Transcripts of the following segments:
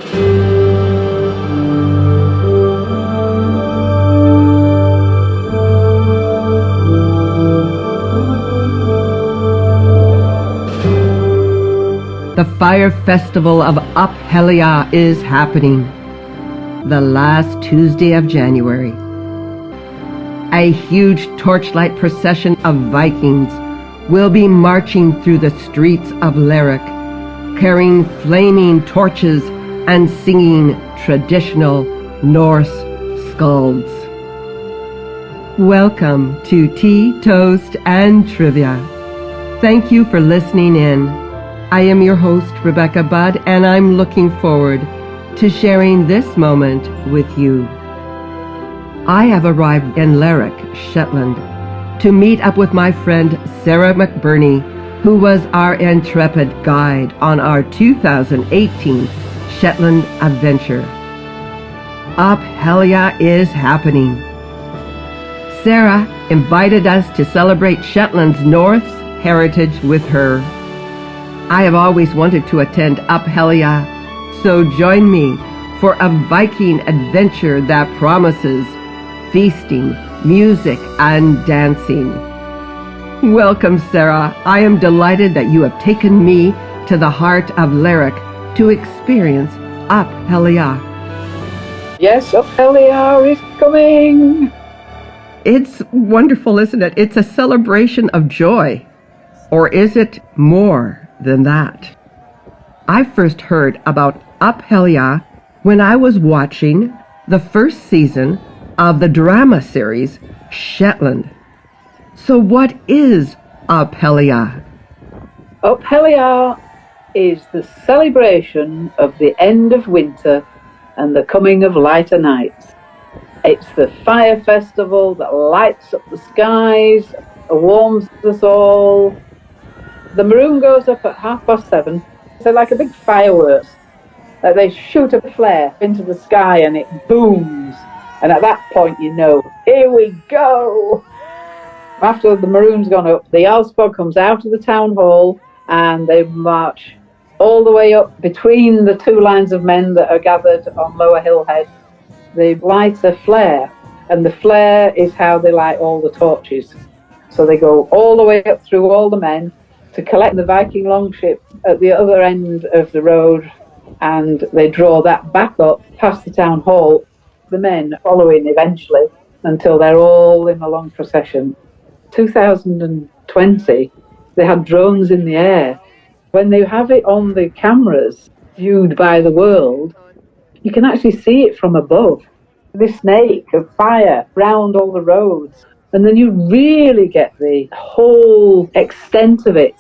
The fire festival of Up Helly Aa is happening the last Tuesday of January. A huge torchlight procession of Vikings will be marching through the streets of Lerwick, carrying flaming torches and singing traditional Norse skalds. Welcome to Tea, Toast, and Trivia. Thank you for listening in. I am your host, Rebecca Budd, and I'm looking forward to sharing this moment with you. I have arrived in Lerwick, Shetland, to meet up with my friend Sarah McBurnie, who was our intrepid guide on our 2018 Shetland adventure. Up Helly Aa is happening. Sarah invited us to celebrate Shetland's Norse heritage with her. I have always wanted to attend Up Helly Aa, so join me for a Viking adventure that promises feasting, music, and dancing. Welcome, Sarah. I am delighted that you have taken me to the heart of Lerwick to experience Up Helly Aa. Yes, Up Helly Aa is coming. It's wonderful, isn't it? It's a celebration of joy. Or is it more than that? I first heard about Up Helly Aa when I was watching the first season of the drama series Shetland. So what is Up Helly Aa? Up Helly Aa is the celebration of the end of winter and the coming of lighter nights. It's the fire festival that lights up the skies, warms us all. The maroon goes up at 7:30. So like a big fireworks, that they shoot a flare into the sky and it booms. And at that point, you know, here we go. After the maroon's gone up, the Jarlsbog comes out of the town hall and they march all the way up between the two lines of men that are gathered on Lower Hillhead. They light a flare, and the flare is how they light all the torches. So they go all the way up through all the men to collect the Viking longship at the other end of the road, and they draw that back up past the town hall, the men following eventually until they're all in a long procession. 2020, they had drones in the air. When they have it on the cameras viewed by the world, you can actually see it from above. This snake of fire round all the roads. And then you really get the whole extent of it.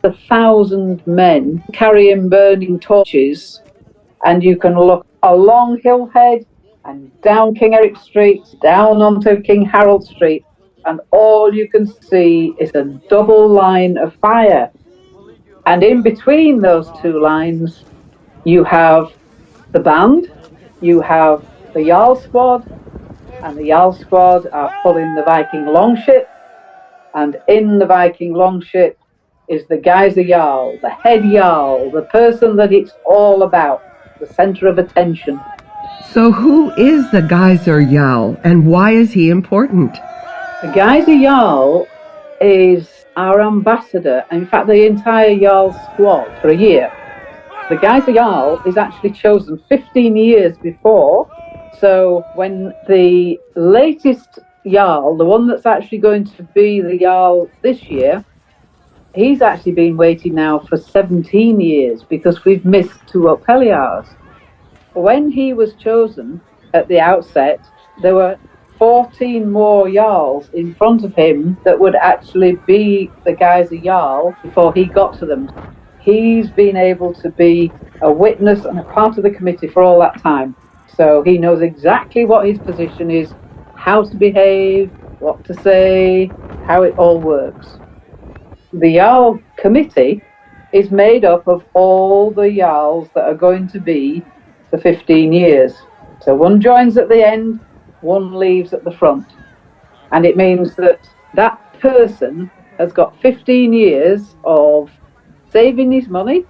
1,000 men carrying burning torches, and you can look along Hillhead and down King Eric Street, down onto King Harold Street, and all you can see is a double line of fire. And in between those two lines, you have the band, you have the Jarl Squad, and the Jarl Squad are pulling the Viking longship, and in the Viking longship is the Geyser Jarl, the head Jarl, the person that it's all about, the centre of attention. So who is the Geyser Jarl and why is he important? The Geyser Jarl is our ambassador, in fact the entire Jarl squad for a year. The Geyser Jarl is actually chosen 15 years before, so when the latest Jarl, the one that's actually going to be the Jarl this year, he's actually been waiting now for 17 years because we've missed 2 Up Helly Aas. When he was chosen at the outset, there were 14 more Jarls in front of him that would actually be the Geyser Jarl before he got to them. He's been able to be a witness and a part of the committee for all that time. So he knows exactly what his position is, how to behave, what to say, how it all works. The Jarl committee is made up of all the Jarls that are going to be for 15 years. So one joins at the end, one leaves at the front. And it means that that person has got 15 years of saving his money,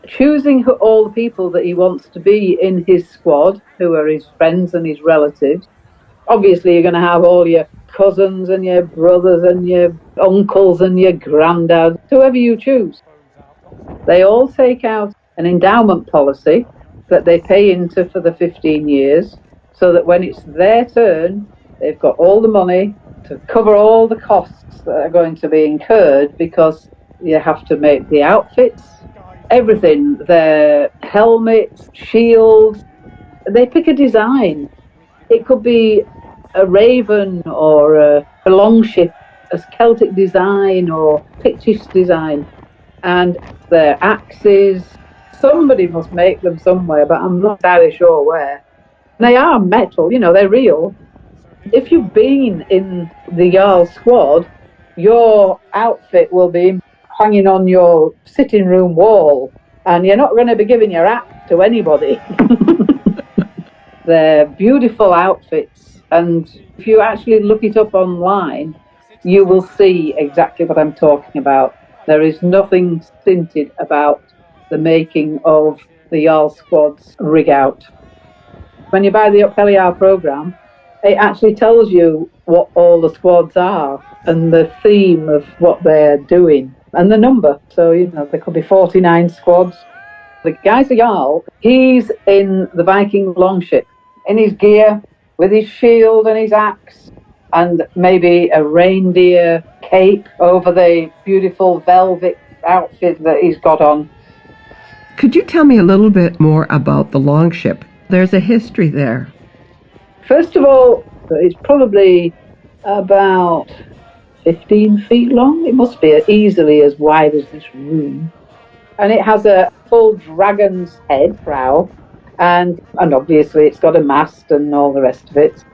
choosing all the people that he wants to be in his squad, who are his friends and his relatives. Obviously, you're going to have all your cousins and your brothers and your uncles and your granddads, whoever you choose. They all take out an endowment policy that they pay into for the 15 years, so that when it's their turn, they've got all the money to cover all the costs that are going to be incurred, because you have to make the outfits, everything, their helmets, shields. They pick a design. It could be a raven or a longship, a Celtic design or Pictish design, and their axes. Somebody must make them somewhere, but I'm not entirely sure where. They are metal, they're real. If you've been in the Jarl squad, your outfit will be hanging on your sitting room wall, and you're not going to be giving your axe to anybody. They're beautiful outfits, and if you actually look it up online, you will see exactly what I'm talking about. There is nothing stinted about the making of the Jarl squad's rig out. When you buy the Up Helly Aa programme, it actually tells you what all the squads are and the theme of what they're doing and the number. So, there could be 49 squads. The guy's a Jarl. He's in the Viking longship, in his gear, with his shield and his axe, and maybe a reindeer cape over the beautiful velvet outfit that he's got on. Could you tell me a little bit more about the longship? There's a history there. First of all, it's probably about 15 feet long. It must be easily as wide as this room. And it has a full dragon's head prow, and obviously it's got a mast and all the rest of it.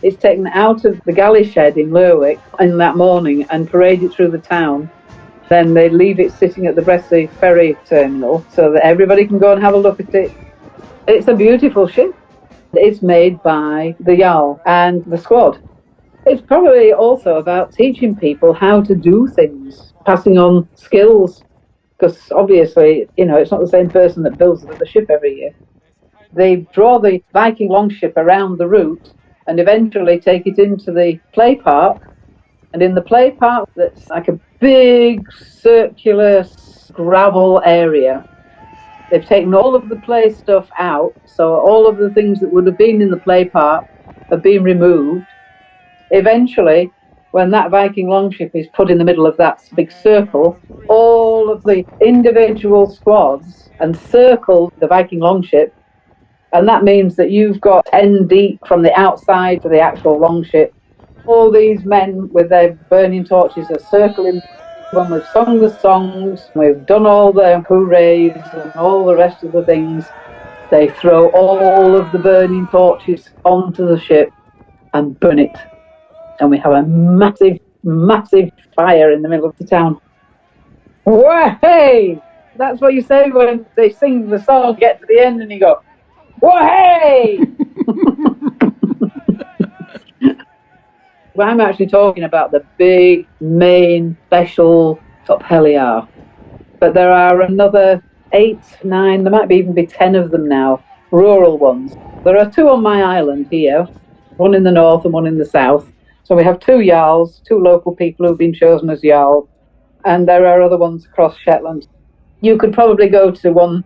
It's taken out of the galley shed in Lerwick in that morning and paraded through the town. Then they leave it sitting at the Bressay ferry terminal so that everybody can go and have a look at it. It's a beautiful ship. It's made by the Jarl and the squad. It's probably also about teaching people how to do things, passing on skills, because obviously, it's not the same person that builds the ship every year. They draw the Viking longship around the route and eventually take it into the play park. And in the play park, that's like a big circular gravel area. They've taken all of the play stuff out, so all of the things that would have been in the play park have been removed. Eventually, when that Viking longship is put in the middle of that big circle, all of the individual squads encircle the Viking longship, and that means that you've got 10 deep from the outside to the actual longship. All these men with their burning torches are circling. When we've sung the songs, we've done all the hoorays and all the rest of the things, they throw all of the burning torches onto the ship and burn it. And we have a massive, massive fire in the middle of the town. Wah-hey! That's what you say when they sing the song, get to the end and you go, wah-hey! Well, I'm actually talking about the big, main, special Up Helly Aa. But there are another 8, 9, there might even be 10 of them now, rural ones. There are 2 on my island here, one in the north and one in the south. So we have 2 Jarls, 2 local people who've been chosen as Jarl, and there are other ones across Shetland. You could probably go to one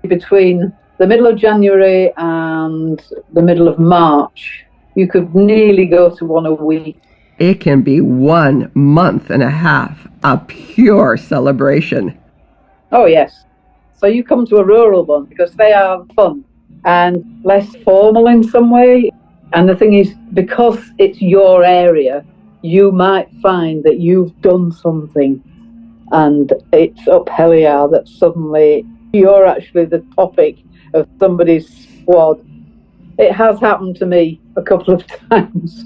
between the middle of January and the middle of March. You could nearly go to one a week. It can be 1 month and a half, a pure celebration. Oh, yes. So you come to a rural one because they are fun and less formal in some way. And the thing is, because it's your area, you might find that you've done something and it's Up Helly Aa that suddenly you're actually the topic of somebody's squad. It has happened to me a couple of times.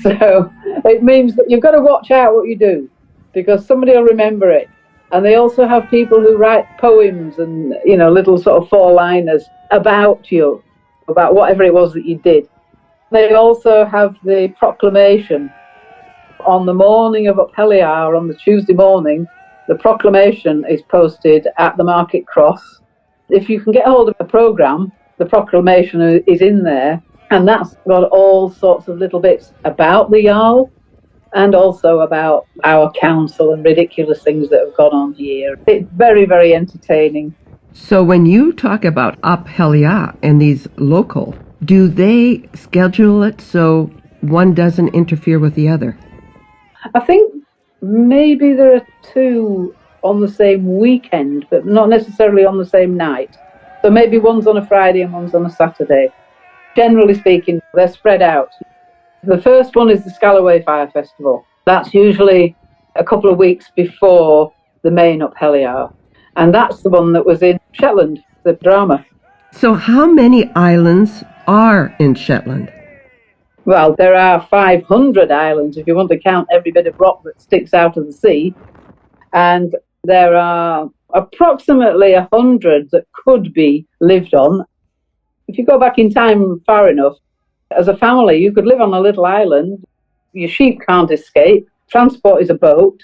So it means that you've got to watch out what you do, because somebody will remember it. And they also have people who write poems and, little sort of 4-liners about you, about whatever it was that you did. They also have the proclamation. On the morning of Up Helly Aa, on the Tuesday morning, The proclamation is posted at the market cross. If you can get hold of a programme, the proclamation is in there, and that's got all sorts of little bits about the Jarl and also about our council and ridiculous things that have gone on here. It's very, very entertaining. So when you talk about Up Helly Aa and these local, do they schedule it so one doesn't interfere with the other? I think maybe there are two on the same weekend, but not necessarily on the same night. So maybe one's on a Friday and one's on a Saturday. Generally speaking, they're spread out. The first one is the Scalloway Fire Festival. That's usually a couple of weeks before the main Up Helly Aa. And that's the one that was in Shetland, the drama. So how many islands are in Shetland? Well, there are 500 islands if you want to count every bit of rock that sticks out of the sea. And there are approximately 100 that could be lived on. If you go back in time far enough, as a family, you could live on a little island. Your sheep can't escape. Transport is a boat.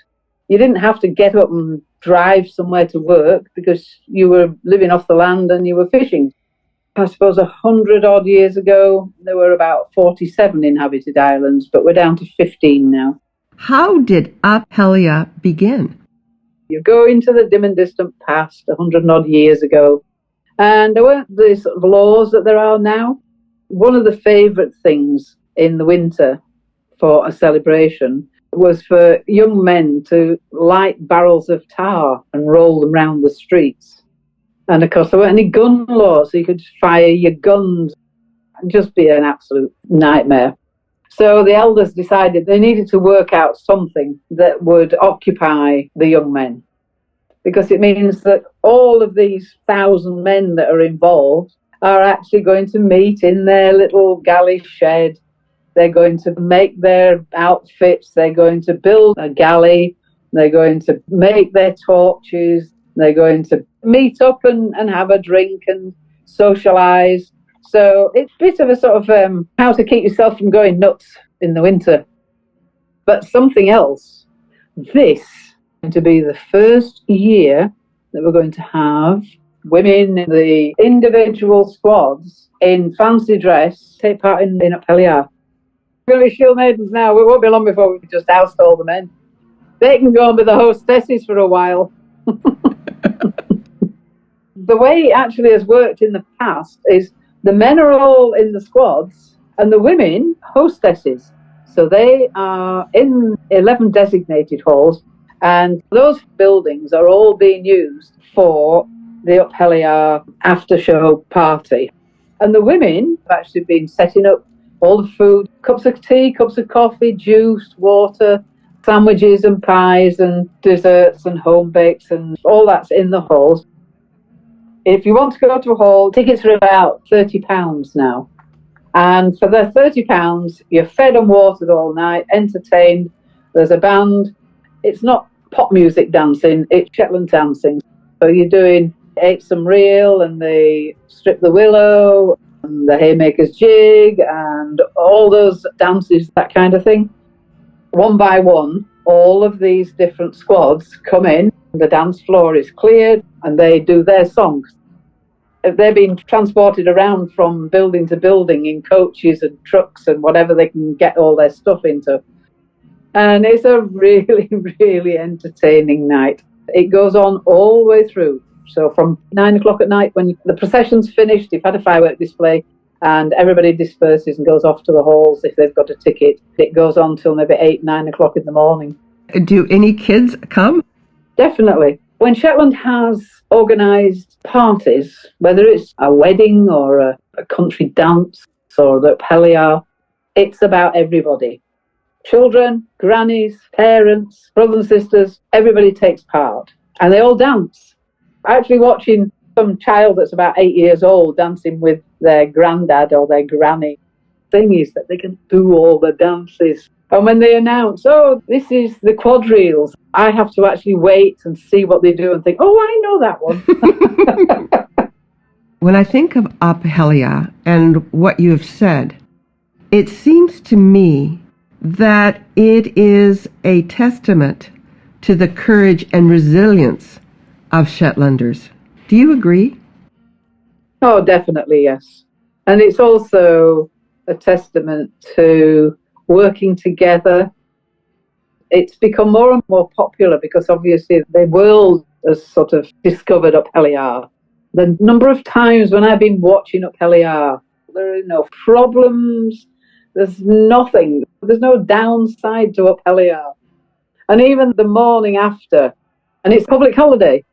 You didn't have to get up and drive somewhere to work because you were living off the land and you were fishing. I suppose 100 odd years ago, there were about 47 inhabited islands, but we're down to 15 now. How did Up Helly Aa begin? You go into the dim and distant past 100 odd years ago, and there weren't the sort of laws that there are now. One of the favourite things in the winter for a celebration was for young men to light barrels of tar and roll them round the streets. And of course, there weren't any gun laws, so you could fire your guns and just be an absolute nightmare. So the elders decided they needed to work out something that would occupy the young men, because it means that all of these 1,000 men that are involved are actually going to meet in their little galley shed. They're going to make their outfits. They're going to build a galley. They're going to make their torches. They're going to meet up and have a drink and socialise. So it's a bit of a sort of how to keep yourself from going nuts in the winter. But something else, this is going to be the first year that we're going to have women in the individual squads in fancy dress take part in Up Helly Aa. We're going to be shield maidens now. It won't be long before we just oust all the men. They can go and be the hostesses for a while. The way it actually has worked in the past is the men are all in the squads and the women hostesses. So they are in 11 designated halls, and those buildings are all being used for the Up Helly Aa after show party. And the women have actually been setting up all the food, cups of tea, cups of coffee, juice, water, sandwiches and pies and desserts and home bakes, and all that's in the halls. If you want to go to a hall, tickets are about £30 now. And for the £30, you're fed and watered all night, entertained. There's a band. It's not pop music dancing, it's Shetland dancing. So you're doing Ate Some Reel and the Strip the Willow and the Haymaker's Jig and all those dances, that kind of thing. One by one, all of these different squads come in, the dance floor is cleared, and they do their songs. They're being transported around from building to building in coaches and trucks and whatever they can get all their stuff into. And it's a really, really entertaining night. It goes on all the way through. So from 9 o'clock at night, when the procession's finished, you've had a firework display, and everybody disperses and goes off to the halls if they've got a ticket. It goes on till maybe 8, 9 o'clock in the morning. Do any kids come? Definitely. When Shetland has organised parties, whether it's a wedding or a country dance or the Up Helly Aa, it's about everybody. Children, grannies, parents, brothers and sisters, everybody takes part. And they all dance. Actually watching some child that's about 8 years old dancing with their granddad or their granny. The thing is that they can do all the dances. And when they announce, oh, this is the quadrilles, I have to actually wait and see what they do and think, oh, I know that one. When I think of Up Helly Aa and what you have said, it seems to me that it is a testament to the courage and resilience of Shetlanders. Do you agree? Oh, definitely, yes. And it's also a testament to working together. It's become more and more popular because obviously the world has sort of discovered Up Helly Aa. The number of times when I've been watching Up Helly Aa, there are no problems, there's nothing, there's no downside to Up Helly Aa. And even the morning after, and it's public holiday,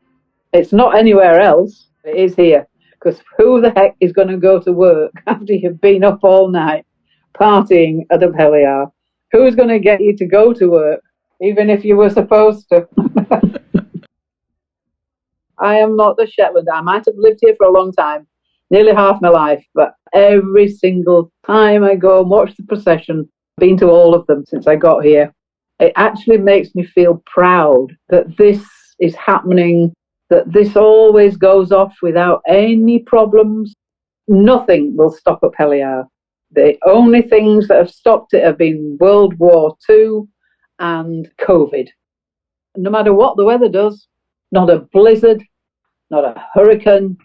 it's not anywhere else, it is here. Because who the heck is going to go to work after you've been up all night partying at Up Helly Aa? Who's going to get you to go to work, even if you were supposed to? I am not the Shetlander. I might have lived here for a long time, nearly half my life, but every single time I go and watch the procession, I've been to all of them since I got here, it actually makes me feel proud that this is happening, that this always goes off without any problems. Nothing will stop Up Helly Aa. The only things that have stopped it have been World War II and COVID. No matter what the weather does, not a blizzard, not a hurricane.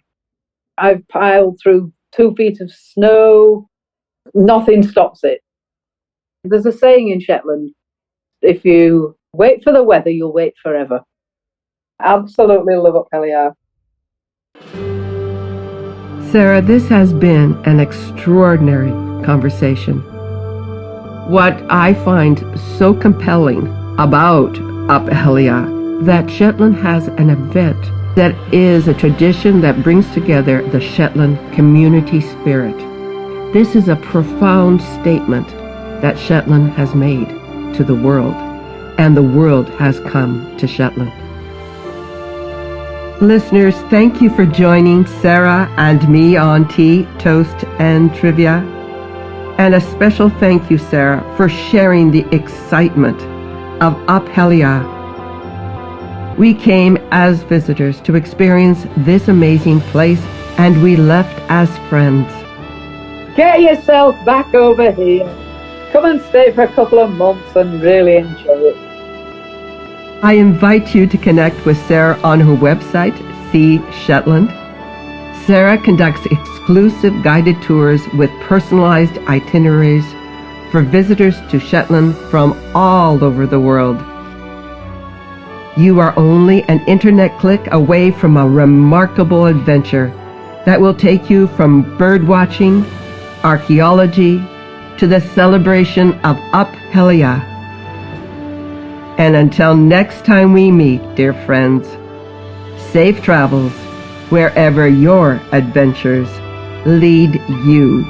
I've piled through 2 feet of snow. Nothing stops it. There's a saying in Shetland, if you wait for the weather, you'll wait forever. Absolutely love Up Helly Aa. Sarah, this has been an extraordinary conversation. What I find so compelling about Up Helly Aa, that Shetland has an event that is a tradition that brings together the Shetland community spirit. This is a profound statement that Shetland has made to the world, and the world has come to Shetland. Listeners, thank you for joining Sarah and me on Tea, Toast, and Trivia. And a special thank you, Sarah, for sharing the excitement of Up Helly Aa. We came as visitors to experience this amazing place, and we left as friends. Get yourself back over here. Come and stay for a couple of months and really enjoy it. I invite you to connect with Sarah on her website, See Shetland. Sarah conducts exclusive guided tours with personalized itineraries for visitors to Shetland from all over the world. You are only an internet click away from a remarkable adventure that will take you from bird watching, archaeology, to the celebration of Up Helly Aa. And until next time we meet, dear friends, safe travels wherever your adventures lead you.